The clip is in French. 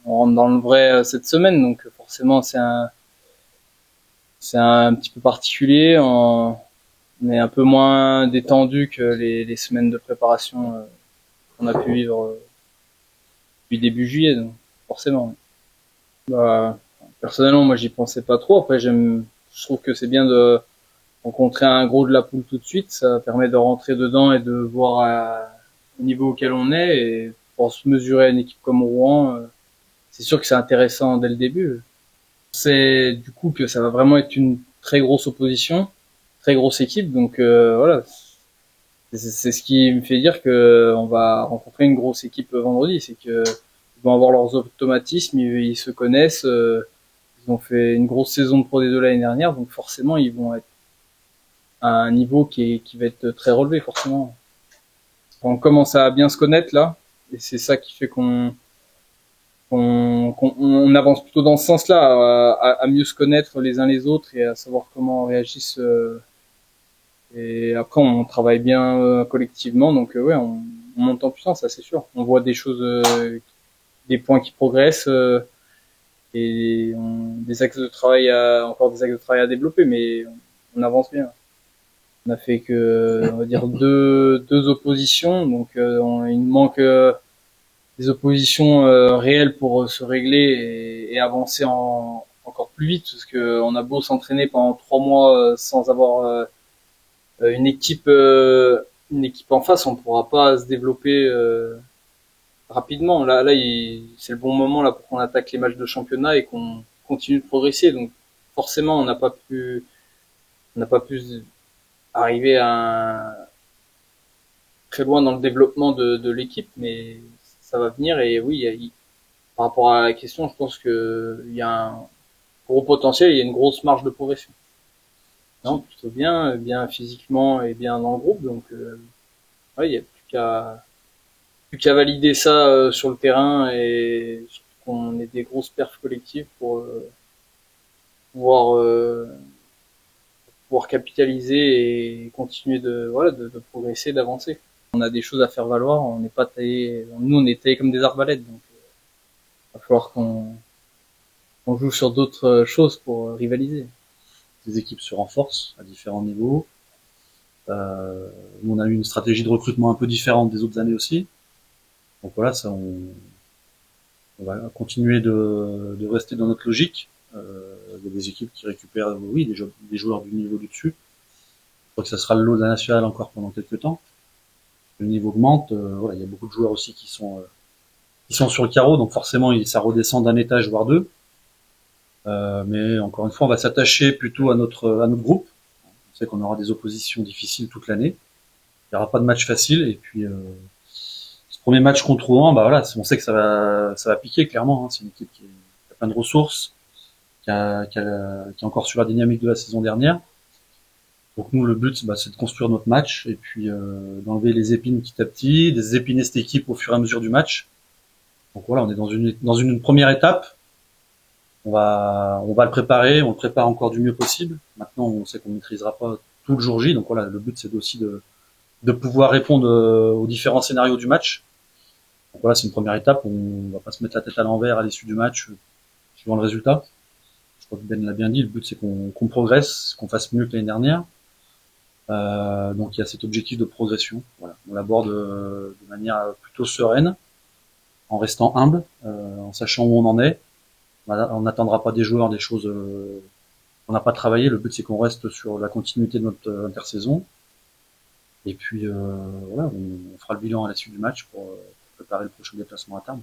on rentre dans le vrai cette semaine, donc forcément c'est un petit peu particulier. On est un peu moins détendu que les semaines de préparation qu'on a pu vivre depuis début juillet, donc forcément. Bah, personnellement, moi j'y pensais pas trop. Après, je trouve que c'est bien de rencontrer un gros de la poule tout de suite. Ça permet de rentrer dedans et de voir au niveau auquel on est, et pour se mesurer à une équipe comme Rouen, c'est sûr que c'est intéressant dès le début. C'est du coup que ça va vraiment être une très grosse opposition, très grosse équipe. Donc voilà, c'est ce qui me fait dire que on va rencontrer une grosse équipe vendredi. C'est que ils vont avoir leurs automatismes, ils se connaissent. Ils ont fait une grosse saison de Pro D2 l'année dernière, donc forcément ils vont être à un niveau qui va être très relevé forcément. On commence à bien se connaître là, et c'est ça qui fait qu'on avance plutôt dans ce sens-là, à mieux se connaître les uns les autres et à savoir comment on réagissent. Et après, on travaille bien collectivement, donc ouais, on monte en puissance, ça c'est sûr. On voit des choses, des points qui progressent et des axes de travail encore des axes de travail à développer, mais on avance bien. On a fait que, on va dire, deux oppositions, donc il nous manque des oppositions réelles pour se régler et avancer encore plus vite, parce que on a beau s'entraîner pendant 3 mois sans avoir une équipe en face, on pourra pas se développer rapidement. Là, c'est le bon moment là pour qu'on attaque les matchs de championnat et qu'on continue de progresser. Donc forcément, on n'a pas pu arriver très loin dans le développement de l'équipe, mais ça va venir. Et oui, par rapport à la question, je pense que il y a un gros potentiel, il y a une grosse marge de progression. Non, plutôt bien physiquement et bien dans le groupe. Donc, ouais, il y a plus qu'à valider ça sur le terrain et surtout qu'on ait des grosses perfs collectives pour pouvoir pouvoir capitaliser et continuer de progresser, d'avancer. On a des choses à faire valoir. On n'est pas taillé, nous on est taillé comme des arbalètes, donc il va falloir qu'on joue sur d'autres choses pour rivaliser. Les équipes se renforcent à différents niveaux. On a eu une stratégie de recrutement un peu différente des autres années aussi. Donc voilà, ça, on va continuer de rester dans notre logique. Il y a des équipes qui récupèrent, oui, des joueurs du niveau du dessus. Je crois que ça sera le lot de la nationale encore pendant quelques temps. Le niveau augmente. Voilà, il y a beaucoup de joueurs aussi qui sont sur le carreau, donc forcément, ça redescend d'un étage voire deux. Mais encore une fois, on va s'attacher plutôt à notre groupe. On sait qu'on aura des oppositions difficiles toute l'année. Il n'y aura pas de match facile. Et puis, ce premier match contre Rouen, bah voilà, on sait que ça va piquer clairement. Hein. C'est une équipe qui a plein de ressources, qui est encore sur la dynamique de la saison dernière. Donc nous, le but, bah, c'est de construire notre match et puis d'enlever les épines petit à petit, désépiner cette équipe au fur et à mesure du match. Donc voilà, on est dans une première étape. On va le préparer, on le prépare encore du mieux possible. Maintenant, on sait qu'on ne maîtrisera pas tout le jour J, donc voilà, le but c'est aussi de pouvoir répondre aux différents scénarios du match. Donc voilà, c'est une première étape. On va pas se mettre la tête à l'envers à l'issue du match, suivant le résultat. Je crois que Ben l'a bien dit, le but c'est qu'on progresse, qu'on fasse mieux que l'année dernière. Donc il y a cet objectif de progression. Voilà, on l'aborde de manière plutôt sereine, en restant humble, en sachant où on en est. On n'attendra pas des joueurs des choses qu'on n'a pas travaillé. Le but c'est qu'on reste sur la continuité de notre intersaison. Et puis voilà, on fera le bilan à la suite du match pour préparer le prochain déplacement à Tarbes.